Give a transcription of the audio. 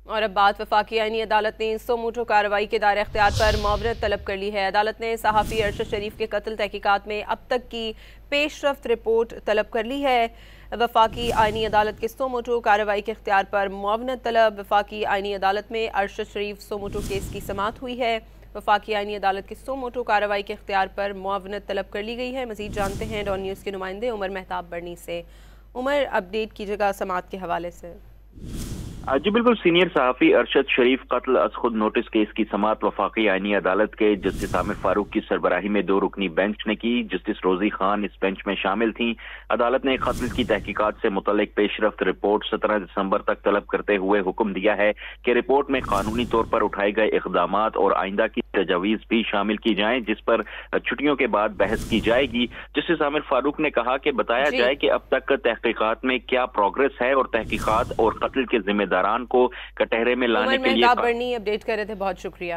اور اب بات وفاقی آئینی عدالت نے سو موٹو کارروائی کے دائرہ اختیار پر معاونت طلب کر لی ہے۔ عدالت نے صحافی ارشد شریف کے قتل تحقیقات میں اب تک کی پیش رفت رپورٹ طلب کر لی ہے۔ وفاقی آئینی عدالت کے سو موٹو کارروائی کے اختیار پر معاونت طلب۔ وفاقی آئینی عدالت میں ارشد شریف سو موٹو کیس کی سماعت ہوئی ہے۔ وفاقی آئینی عدالت کے سو موٹو کارروائی کے اختیار پر معاونت طلب کر لی گئی ہے۔ مزید جانتے ہیں ڈان نیوز کے نمائندے عمر مہتاب برنی سے۔ عمر، اپڈیٹ کیجیے گا سماعت کے حوالے سے۔ جی بالکل، سینئر صحافی ارشد شریف قتل از خود نوٹس کیس کی سماعت وفاقی آئینی عدالت کے جسٹس عامر فاروق کی سربراہی میں 2 رکنی بینچ نے کی۔ جسٹس روزی خان اس بینچ میں شامل تھیں۔ عدالت نے قتل کی تحقیقات سے متعلق پیش رفت رپورٹ 17 دسمبر تک طلب کرتے ہوئے حکم دیا ہے کہ رپورٹ میں قانونی طور پر اٹھائے گئے اقدامات اور آئندہ کی تجاویز بھی شامل کی جائیں، جس پر چھٹیوں کے بعد بحث کی جائے گی۔ جسٹس عامر فاروق نے کہا کہ بتایا جائے کہ اب تک تحقیقات میں کیا پروگریس ہے اور تحقیقات اور قتل کے ذمہ داران کو کٹہرے میں لانے کے لیے۔ عمر مہتاب برنی اپڈیٹ کر رہے تھے، بہت شکریہ۔